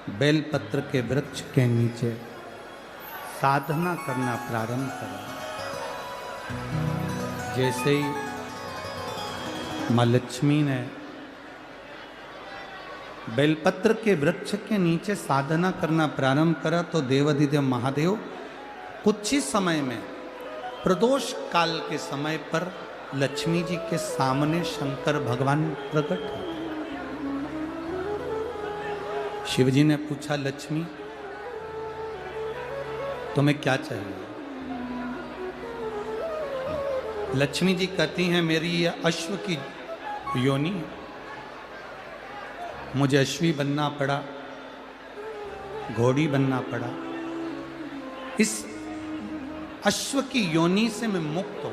बेलपत्र के वृक्ष के नीचे साधना करना प्रारंभ करें। जैसे ही माँ लक्ष्मी ने बेलपत्र के वृक्ष के नीचे साधना करना प्रारंभ करा तो देवाधिदेव महादेव कुछ ही समय में प्रदोष काल के समय पर लक्ष्मी जी के सामने शंकर भगवान प्रकट हुए। शिव जी ने पूछा, लक्ष्मी तुम्हें क्या चाहिए? लक्ष्मी जी कहती हैं, मेरी यह अश्व की योनि, मुझे अश्वी बनना पड़ा, घोड़ी बनना पड़ा। इस अश्व की योनि से मैं मुक्त हूं,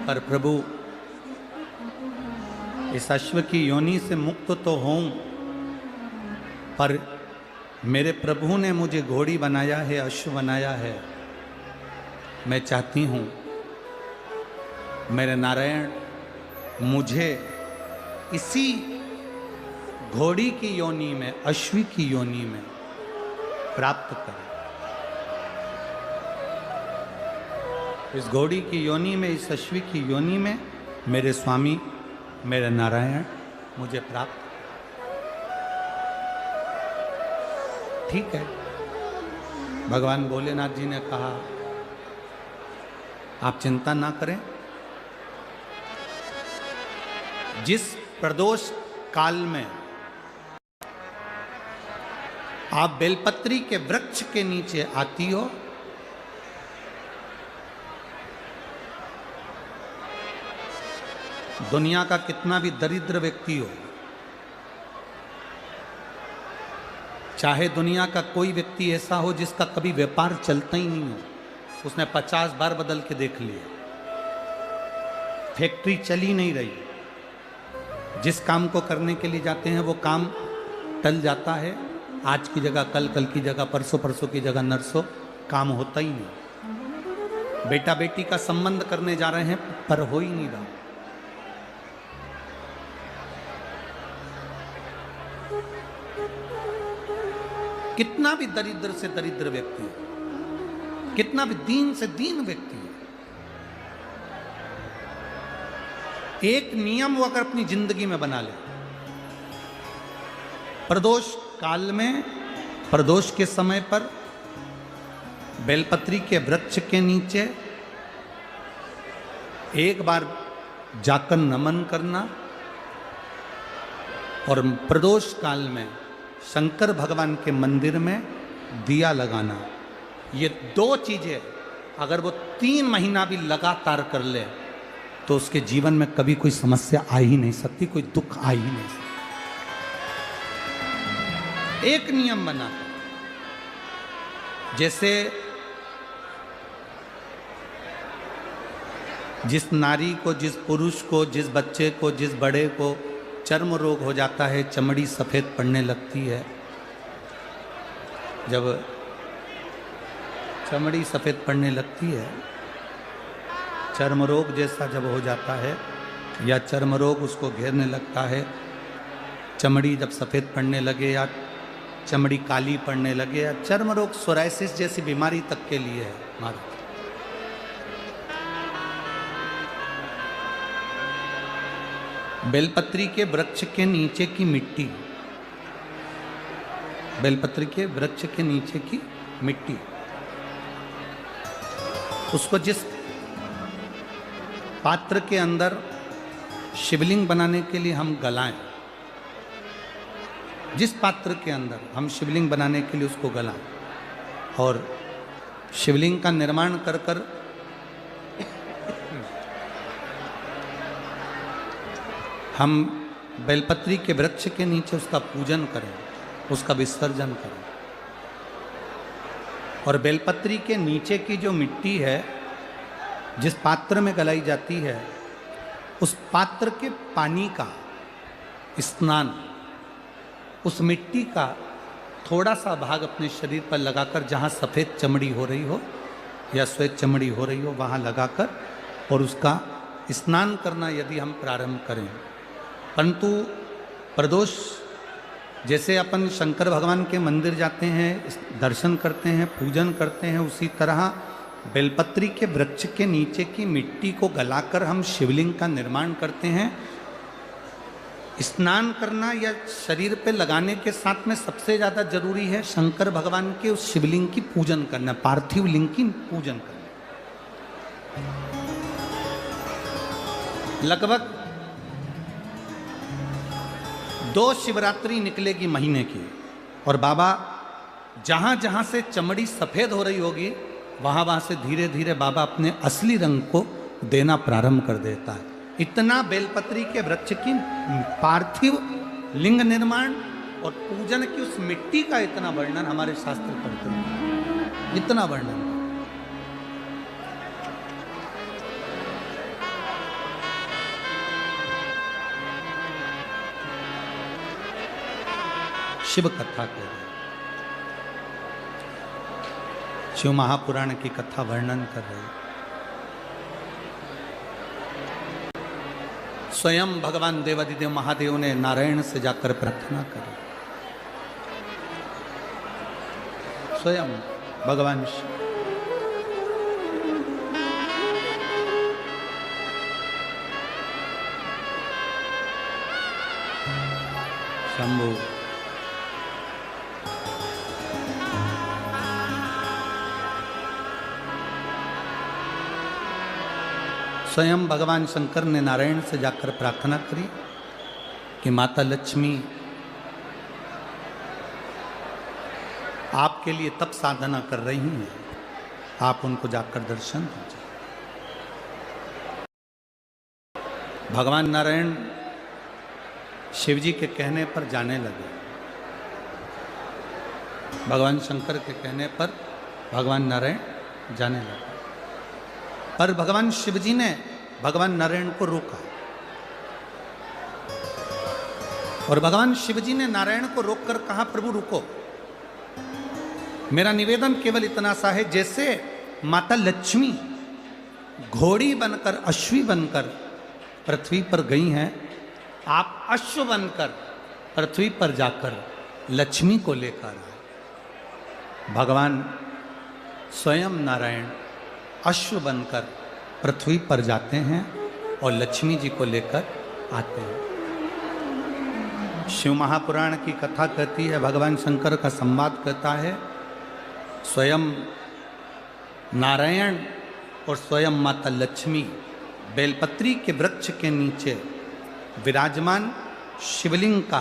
पर प्रभु इस अश्व की योनि से मुक्त तो हूं, पर मेरे प्रभु ने मुझे घोड़ी बनाया है, अश्व बनाया है। मैं चाहती हूं मेरे नारायण मुझे इसी घोड़ी की योनि में, अश्वी की योनि में प्राप्त करें। इस घोड़ी की योनि में, इस अश्वी की योनि में मेरे स्वामी, मेरे नारायण मुझे प्राप्त। ठीक है, भगवान भोलेनाथ जी ने कहा, आप चिंता ना करें, जिस प्रदोष काल में आप बेलपत्री के वृक्ष के नीचे आती हो, दुनिया का कितना भी दरिद्र व्यक्ति हो, चाहे दुनिया का कोई व्यक्ति ऐसा हो जिसका कभी व्यापार चलता ही नहीं हो, उसने 50 बार बदल के देख लिया, फैक्ट्री चली नहीं रही, जिस काम को करने के लिए जाते हैं वो काम टल जाता है, आज की जगह कल, कल की जगह परसों, परसों की जगह नरसों, काम होता ही नहीं। बेटा बेटी का संबंध करने जा रहे हैं पर हो ही नहीं रहा। कितना भी दरिद्र से दरिद्र व्यक्ति है, कितना भी दीन से दीन व्यक्ति है, एक नियम वो अगर अपनी जिंदगी में बना ले, प्रदोष काल में, प्रदोष के समय पर बेलपत्री के वृक्ष के नीचे एक बार जाकर नमन करना और प्रदोष काल में शंकर भगवान के मंदिर में दिया लगाना, ये दो चीजें अगर वो 3 महीना भी लगातार कर ले तो उसके जीवन में कभी कोई समस्या आ ही नहीं सकती, कोई दुख आ ही नहीं सकता। एक नियम बना, जैसे जिस नारी को, जिस पुरुष को, जिस बच्चे को, जिस बड़े को चर्म रोग हो जाता है, चमड़ी सफ़ेद पड़ने लगती है, जब चमड़ी सफ़ेद पड़ने लगती है, चर्म रोग जैसा जब हो जाता है या चर्म रोग उसको घेरने लगता है, चमड़ी जब सफ़ेद पड़ने लगे या चमड़ी काली पड़ने लगे, या चर्म रोग सोराइसिस जैसी बीमारी तक के लिए है हमारा, बेलपत्री के वृक्ष के नीचे की मिट्टी, बेलपत्री के वृक्ष के नीचे की मिट्टी, उसको जिस पात्र के अंदर शिवलिंग बनाने के लिए हम गलाएं, जिस पात्र के अंदर हम शिवलिंग बनाने के लिए उसको गलाएं और शिवलिंग का निर्माण कर कर हम बेलपत्री के वृक्ष के नीचे उसका पूजन करें, उसका विसर्जन करें। और बेलपत्री के नीचे की जो मिट्टी है, जिस पात्र में गलाई जाती है, उस पात्र के पानी का स्नान, उस मिट्टी का थोड़ा सा भाग अपने शरीर पर लगाकर, जहाँ सफ़ेद चमड़ी हो रही हो या श्वेत चमड़ी हो रही हो, वहाँ लगाकर और उसका स्नान करना यदि हम प्रारंभ करें। परंतु प्रदोष जैसे अपन शंकर भगवान के मंदिर जाते हैं, दर्शन करते हैं, पूजन करते हैं, उसी तरह बेलपत्री के वृक्ष के नीचे की मिट्टी को गलाकर हम शिवलिंग का निर्माण करते हैं। स्नान करना या शरीर पे लगाने के साथ में सबसे ज़्यादा जरूरी है शंकर भगवान के उस शिवलिंग की पूजन करना, पार्थिव लिंग की पूजन करना। लगभग 2 शिवरात्रि निकलेगी महीने की, और बाबा जहां जहां से चमड़ी सफेद हो रही होगी वहां वहां से धीरे धीरे बाबा अपने असली रंग को देना प्रारंभ कर देता है। इतना बेलपत्री के वृक्ष की पार्थिव लिंग निर्माण और पूजन की उस मिट्टी का इतना वर्णन हमारे शास्त्र करते हैं, इतना वर्णन। शिव कथा कह रहे, शिव महापुराण की कथा वर्णन कर रहे। स्वयं भगवान देवादिदेव महादेव ने नारायण से जाकर प्रार्थना करी। स्वयं भगवान शंभु स्वयं भगवान शंकर ने नारायण से जाकर प्रार्थना करी कि माता लक्ष्मी आपके लिए तप साधना कर रही हैं, आप उनको जाकर दर्शन दीजिए। भगवान नारायण शिव जी के कहने पर जाने लगे। भगवान शंकर के कहने पर भगवान नारायण जाने लगे, पर भगवान शिव जी ने भगवान नारायण को रोका, और भगवान शिव जी ने नारायण को रोककर कहा, प्रभु रुको, मेरा निवेदन केवल इतना सा है, जैसे माता लक्ष्मी घोड़ी बनकर, अश्वी बनकर पृथ्वी पर गई हैं, आप अश्व बनकर पृथ्वी पर जाकर लक्ष्मी को लेकर आए। भगवान स्वयं नारायण अश्व बनकर पृथ्वी पर जाते हैं और लक्ष्मी जी को लेकर आते हैं। शिव महापुराण की कथा कहती है, भगवान शंकर का संवाद कहता है, स्वयं नारायण और स्वयं माता लक्ष्मी बेलपत्री के वृक्ष के नीचे विराजमान शिवलिंग का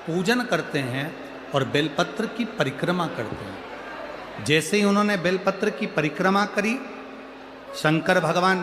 पूजन करते हैं और बेलपत्र की परिक्रमा करते हैं। जैसे ही उन्होंने बेलपत्र की परिक्रमा करी, शंकर भगवान